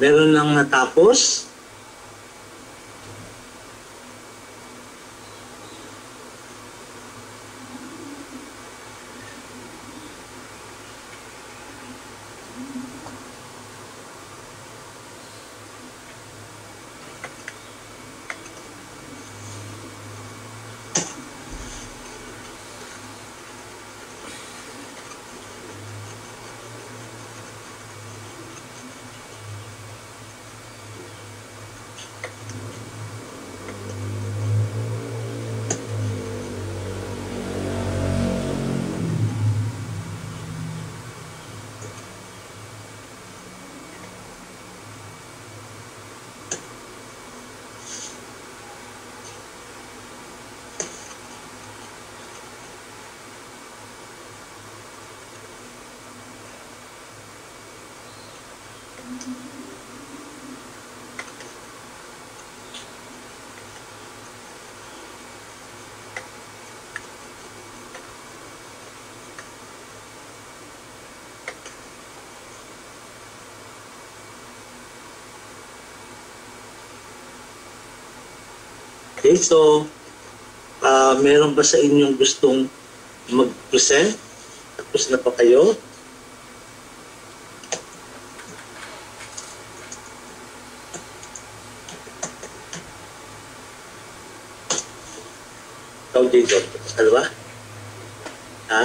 Meron nang natapos? Okay, so meron ba sa inyong gustong mag-present? Tapos na pa kayo? Ikaw, Jacob. Ano ba? Ha?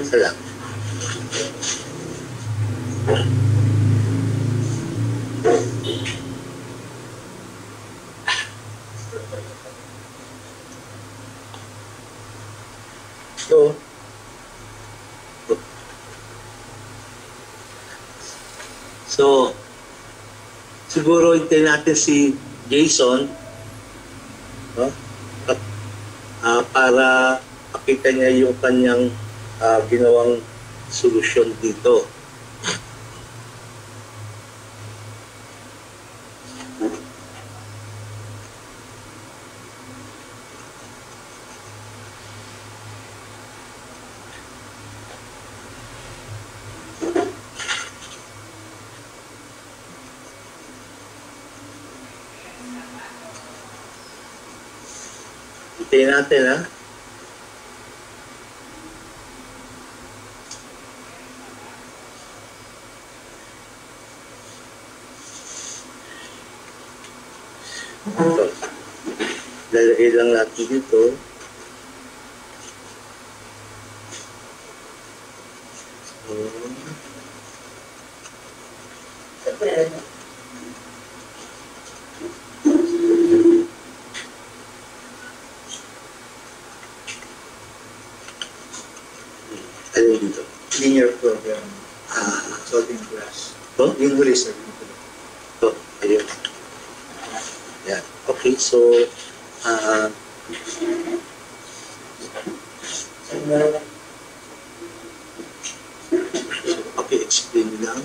Salam. So, siguro hintayin natin si Jason, no? Para pakita niya yung kanyang ginawang solusyon dito. Hintayin natin, ha? Ito. Lalagay lang natin dito. Ano dito? Linear program. Solving class. Oh? Yung huli, sir. Oh, ayun. Yeah. Okay, so okay, explain lang.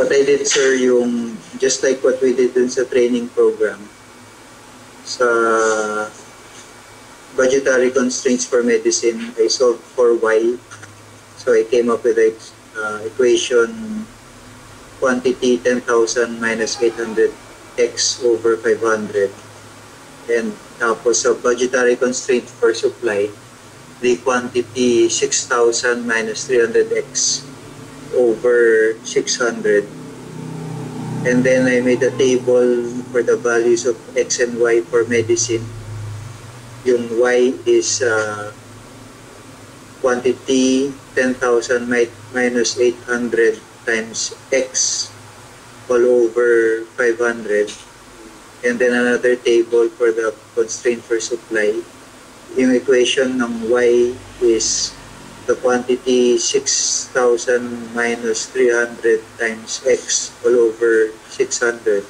What I did, sir, yung just like what we did dun sa training program sa budgetary constraints for medicine, I solved for Y. So I came up with the equation quantity 10,000 minus 800 x over 500. And tapos sa budgetary constraint for supply, the quantity 6,000 minus 300 x over 600. And then I made a table for the values of X and Y for medicine. Yung Y is quantity 10,000 minus 800 times X all over 500. And then another table for the constraint for supply. Yung equation ng Y is the quantity 6,000 minus 300 times X all over 600.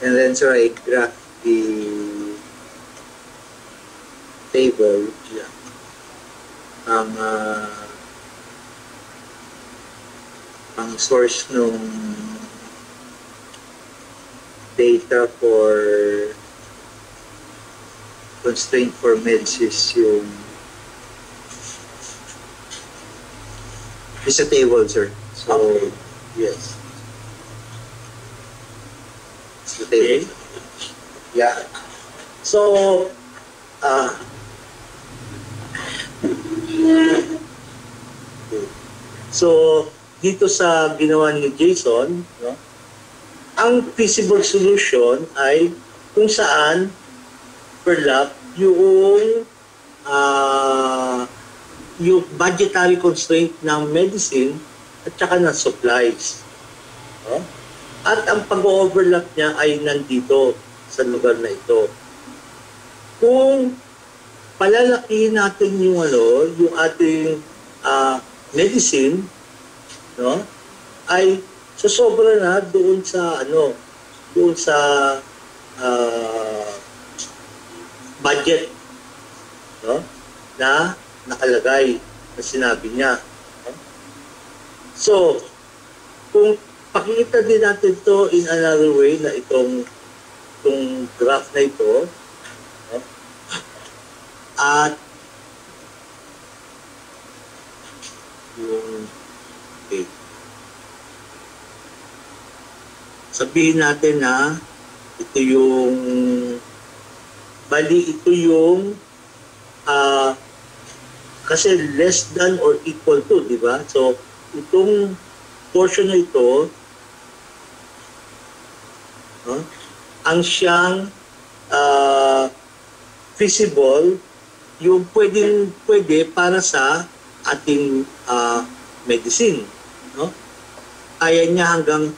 And then so I graph the table. Yeah. Ang source nung data for constraint for meds is yung is a table, sir. So, Okay. Yes. it's the table. Yeah. So, ah, so dito sa ginawa ni Jason, no, ang feasible solution ay kung saan overlap yung budgetary constraint ng medicine at saka ng supplies. No? At ang pag-overlap niya ay nandito sa lugar na ito. Kung palalakihin natin yung yung ating medicine, no, ay sosobra na doon sa budget, no, na nakalagay na sinabi niya. No? So, kung pakikita din natin to in another way na itong graph na ito, no? At yung okay. Sabihin natin na ito yung kasi less than or equal to, di ba? So, itong portion na ito, no, ang siyang feasible, yung pwede para sa ating medicine. No? Kaya niya hanggang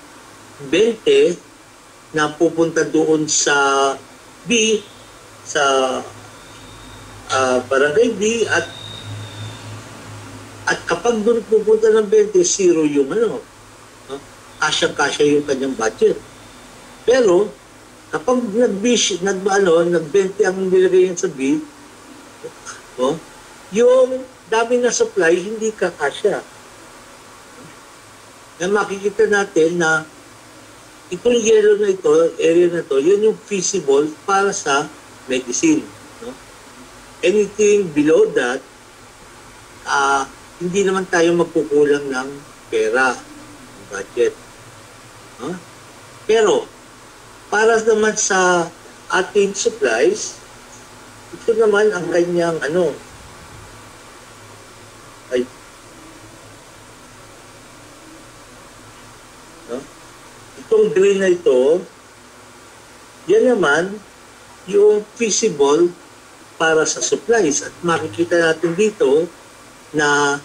20 na pupunta doon sa B, sa barangay B, at kapag doon pupunta ng 20, zero yung no? Kasya-kasya yung kanyang budget. Pero kapag nag-20 ang nilagay yan sa B, no? Yung dami na supply, hindi kakasya. Na makikita natin na itong yellow na ito, area na ito, yun yung feasible para sa medicine. No? Anything below that, hindi naman tayo magkukulang ng pera, ng budget. No? Pero, para naman sa ating supplies, ito naman ang kanyang itong green na ito, yan naman yung feasible para sa supplies. At makikita natin dito na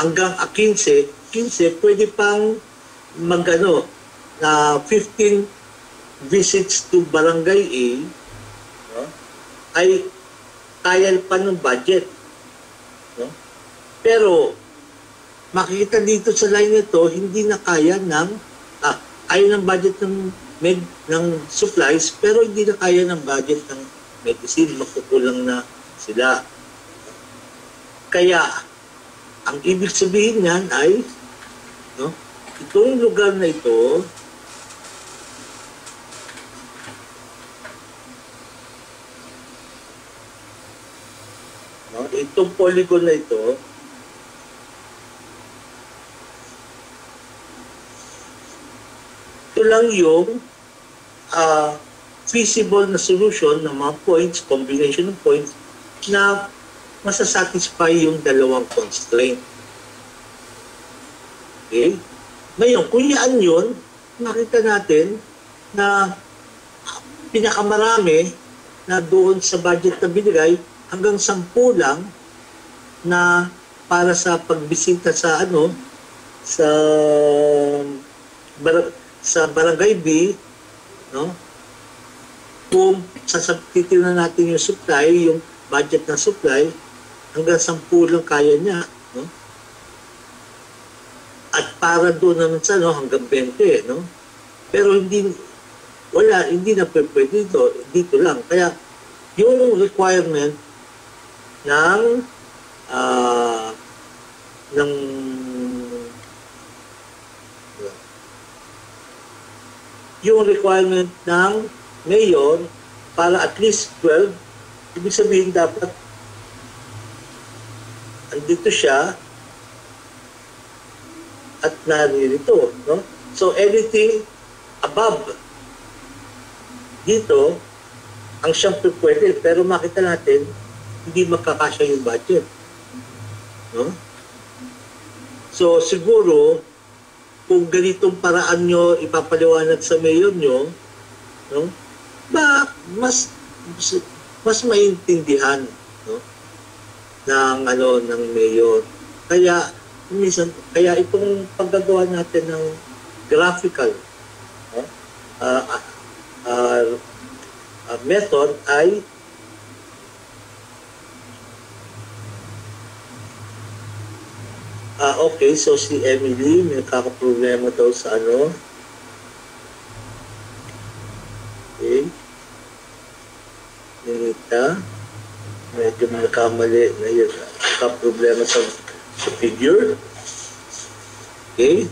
hanggang 15 pwede pang na 15 visits to barangay A, no, ay kaya pa ng budget. No? Pero makikita dito sa line nito, hindi na kaya ayaw ng budget ng supplies, pero hindi na kaya ng budget ng medicine. Makukulang na sila. Kaya, ang ibig sabihin niyan ay, no, itong lugar na ito, no, itong polygon na ito, ito lang yung feasible na solution ng mga points, combination of points, na masasatisfy yung dalawang constraint. Okay? Ngayon, kung yan yun, makita natin na pinakamarami na doon sa budget na binigay, hanggang 10 lang na para sa pagbisita sa sa barangay B, no? Kung titignan natin yung supply, yung budget ng supply, hanggang 10 lang kaya niya, no? At para doon naman sa hanggang 20, no? Pero hindi na pwede dito lang. Kaya yung requirement ng yung requirement ng mayor para at least 12, ibig sabihin dapat andito siya at naririto, no? So anything above dito, ang siyang pwede, pero makita natin, hindi magkakasya yung budget. No? So siguro, kung ganitong paraan nyo ipapaliwanag sa mayor nyo, no? mas maintindihan, no? ng mayor. Kaya minsan, kaya itong paggagawa natin ng graphical, no? Method ay okay, so si Emily may kakaproblema daw sa ano. Okay. Nita, medyo nagkamali na yun. Kakaproblema sa figure. Okay.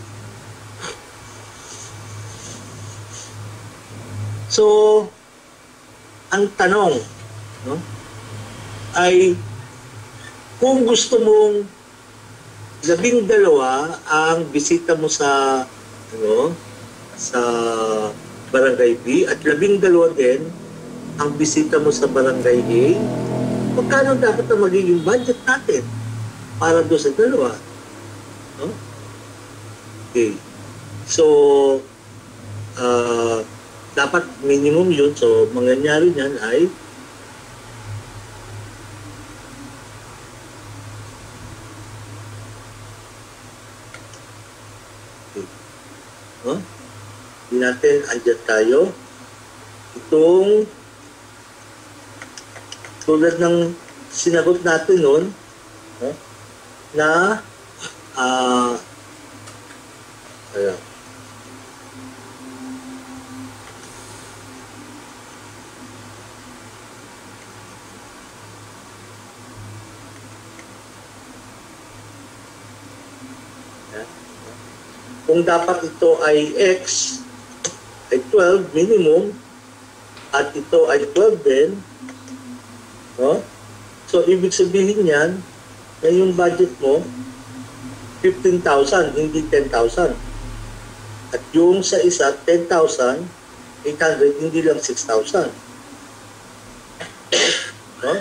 So, ang tanong, no, ay kung gusto mong 12 ang bisita mo sa sa Barangay B at 12 din ang bisita mo sa Barangay A, magkano dapat na magiging budget natin para doon sa dalawa? No? Okay. So, dapat minimum yun. So, mangyayari niyan ay hindi natin andyan tayo. Itong tulad ng sinagot natin noon, na kung dapat ito ay X, ay 12 minimum, at ito ay 12 din, no? So, ibig sabihin yan, na yung budget mo, 15,000, hindi 10,000. At yung sa isa, 10,800, hindi lang 6,000. No?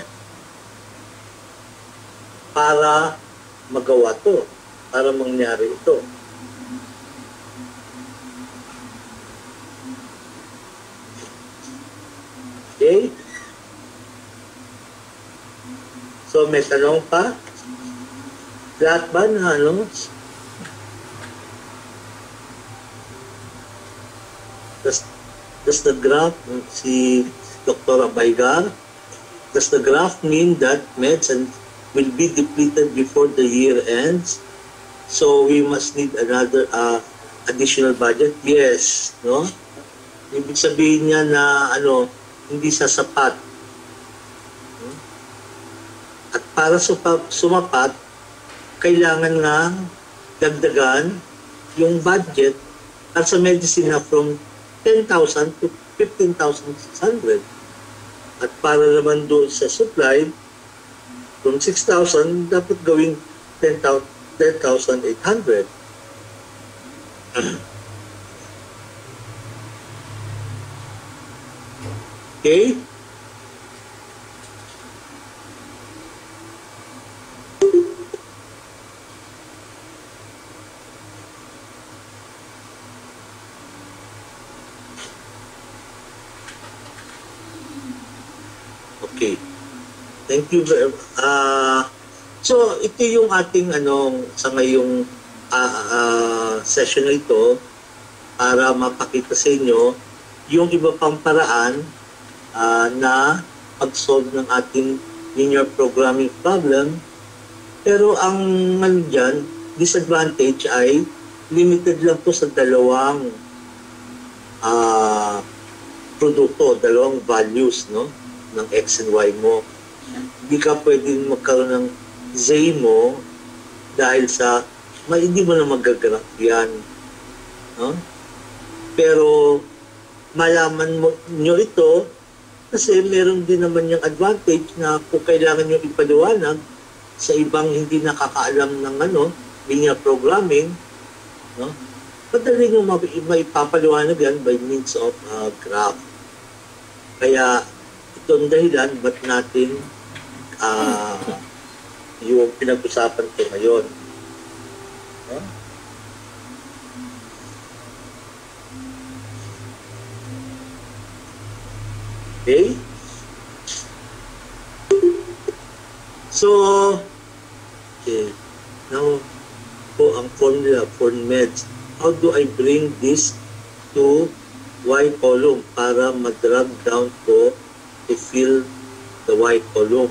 Para magawa to, para mangyari ito. Okay? So, may tanong pa? Lahat ba na does the graph, si Dr. Abaygar, does the graph mean that medicine will be depleted before the year ends? So, we must need another additional budget? Yes. No? Ibig sabihin niya na hindi sasapat. At para sumapat, kailangan nga dagdagan yung budget at sa medicine na from 10,000 to 15,600. At para naman doon sa supply, from 6,000, dapat gawing 10,800. Okay? Okay. Thank you very so ito yung ating sa ngayong session na ito para mapakita sa inyo yung iba pang paraan na pag-solve ng ating linear programming problem. Pero ang dyan, disadvantage ay limited lang to sa dalawang produkto, dalawang values, no, ng X and Y mo. Hindi ka pwedeng magkaroon ng Z mo dahil sa hindi mo na magagraph yan. No? Pero malaman nyo ito kasi meron din naman yung advantage na kung kailangan nyo ipaliwanag sa ibang hindi nakakaalam ng linear programming, no? Madali nyo maipapaliwanag yan by means of graph. Kaya ito ang dahilan ba't natin yung pinag-usapan ko ngayon. No? Okay? So, okay. Now, po ang formula for MEDS. How do I bring this to Y column para mag-drag down ko to fill the Y column?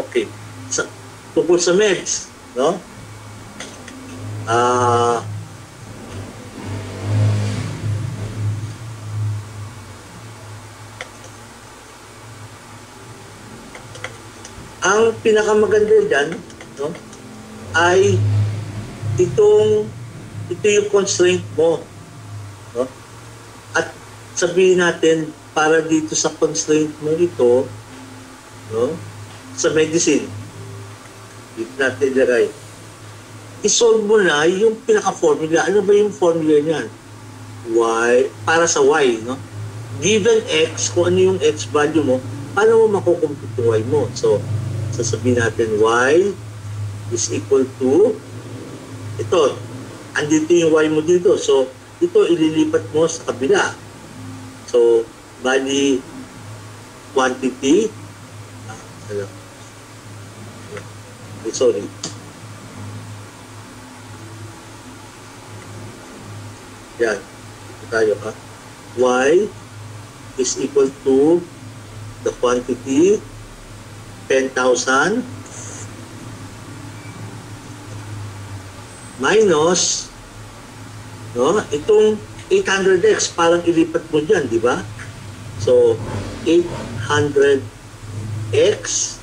Okay. Tungkol sa MEDS, no? Ang pinakamaganda dyan, no, ay ito yung constraint mo. No? At sabihin natin, para dito sa constraint mo ito, no, sa medicine, dito natin ilagay. I-solve mo na yung pinaka-formula. Ano ba yung formula niyan? Y, para sa Y, no? Given X, kung ano yung X value mo, paano mo makukompute yung Y mo? So, sasabihin natin Y is equal to ito. Andito yung Y mo dito. So, ito ililipat mo sa kabila. So, bali quantity sorry. Yan. Ito tayo ha. Y is equal to the quantity 10,000 minus itong 800x parang ilipat mo dyan, di ba? So 800x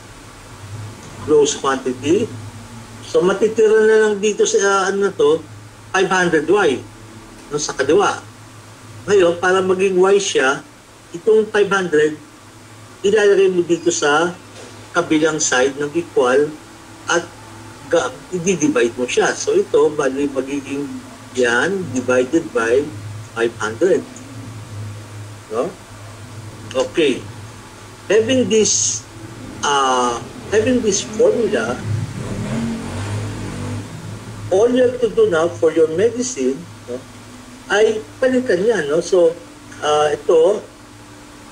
gross quantity. So matitira na lang dito sa 500y sa kaliwa. Ngayon, para maging y siya, itong 500 ilalagay mo dito sa kabilang side ng equal at i-divide mo siya. So ito, bali magiging yan divided by 500. No? Okay. Having this formula, all you have to do now for your medicine, no, ay palitan yan. No? So ito,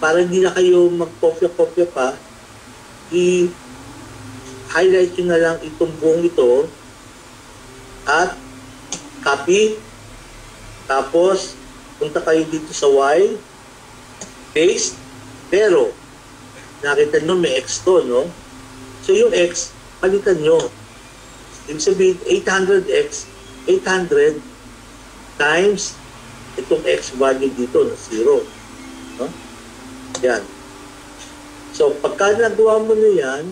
para hindi na kayo mag-kopya-kopya pa, i-highlight nyo na lang itong buong ito at copy. Tapos, punta kayo dito sa Y, paste, pero nakita nyo may X to, no? So, yung X, palitan nyo. Ibig sabihin, 800X, 800 times itong X value dito na 0. No? Yan. So, pagka nagawa mo na yan,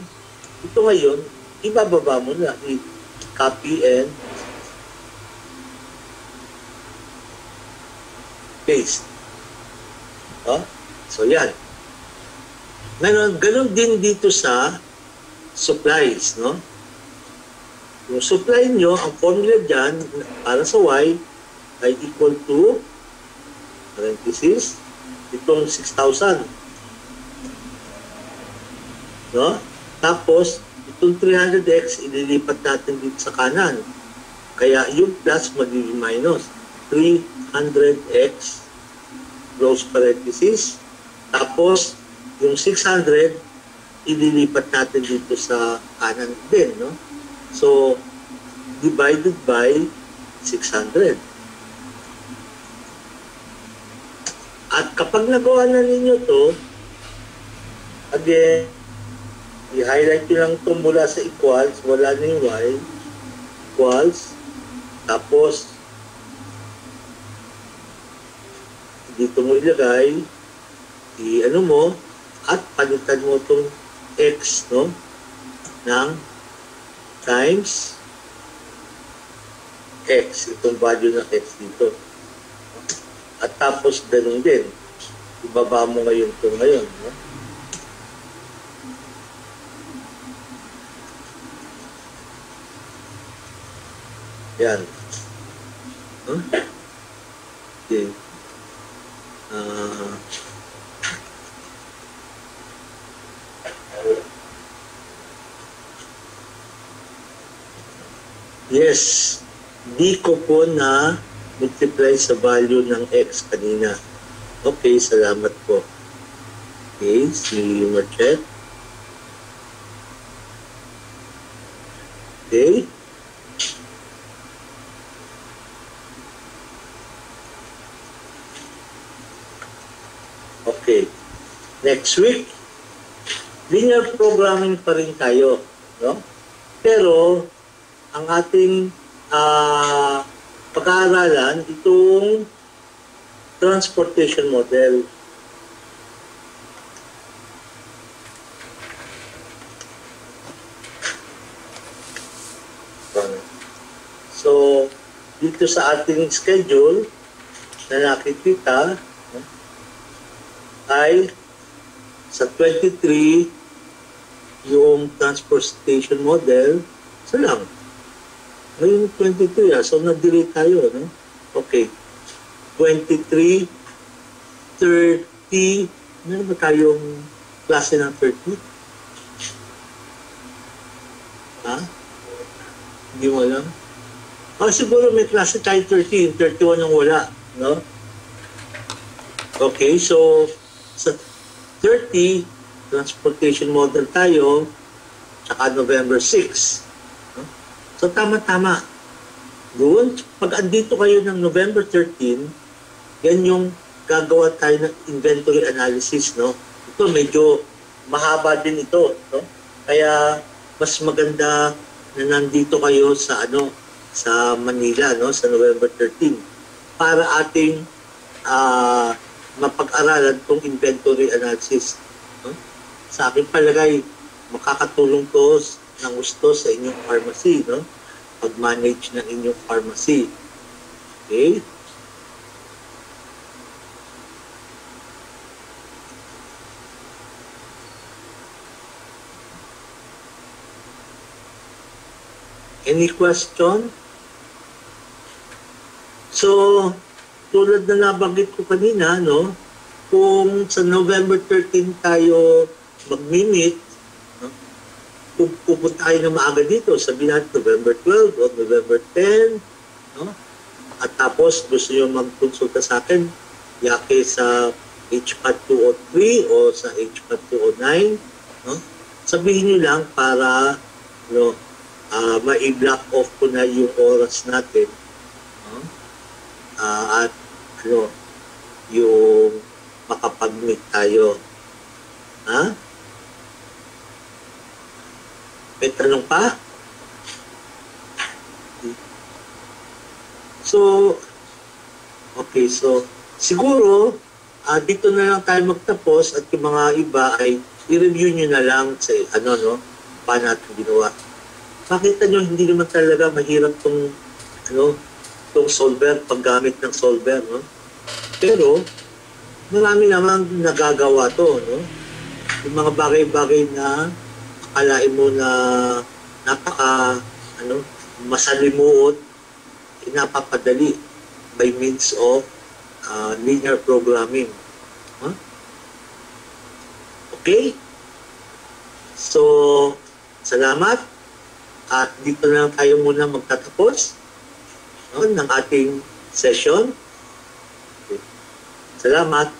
ito ngayon, ibababa mo na. I-copy and paste. So, yan. Ganun din dito sa supplies, no? Yung supply nyo, ang formula dyan, para sa Y, ay equal to, parenthesis, itong 6,000. No? Tapos, itong 300x, ililipat natin dito sa kanan. Kaya yung plus magiging minus. 300x, close parenthesis. Tapos, yung 600, ililipat natin dito sa kanan din. No? So, divided by 600. At kapag nagawa na ninyo to, again, i-highlight nyo lang ito mula sa equals, wala na yung y, equals, tapos, dito mo ilagay, i-ano mo, at palitan mo itong x, no, ng times x, itong value ng x dito. At tapos, ganun din. Ibaba mo ngayon ito ngayon. No? Yan. Huh? Okay. Yes. Di ko po na multiply sa value ng x kanina. Okay, salamat po. Okay, si Marchet. Okay. Okay. Next week, linear programming pa rin tayo. No? Pero, ang ating pag-aaralan, itong transportation model. So, dito sa ating schedule na nakikita, ay sa 23 yung transportation model, so lang. Ngayon 22 so nag-delete tayo, no? Okay. 23, 30, meron ba tayong klase ng 30? Ha? Hindi mo alam? Siguro may klase tayo 30, 31 yung wala, no? Okay, so sa 30, transportation model tayo, tsaka November 6. No? So tama-tama. Doon, pag andito kayo ng November 13, yan yung gagawa tayo ng inventory analysis, no? Ito medyo mahaba din ito, no? Kaya mas maganda na nandito kayo sa sa Manila, no, sa November 13 para ating mapag-aralan tong inventory analysis, no? Sa akin palagay makakatulong to ng gusto sa inyong pharmacy, no? Pag-manage ng inyong pharmacy. Okay? Any question? So, tulad na nabanggit ko kanina, no, kung sa November 13 tayo mag-meet, no, pupunta tayo na maaga dito, sabihin natin November 12 o November 10, no, at tapos gusto nyo magkonsulta sa akin, yake sa HPAD 203 o sa HPAD 209, no, sabihin nyo lang para, no, ma-block off ko na yung oras natin, no, at yung makapag-meet tayo. Ha? May tanong pa? So, okay, so siguro dito na lang tayo magtapos at yung mga iba ay i-review nyo na lang sa paano natin ginawa. Makita nyo, hindi naman talaga mahirap tong solver, paggamit ng solver, no? Pero, marami namang nagagawa to, no? Yung mga bagay-bagay na akalain mo na masalimuot, napapadali by means of linear programming. Huh? Okay? So, salamat. At dito na lang tayo muna magtatapos, no, ng ating session. Okay. Salamat.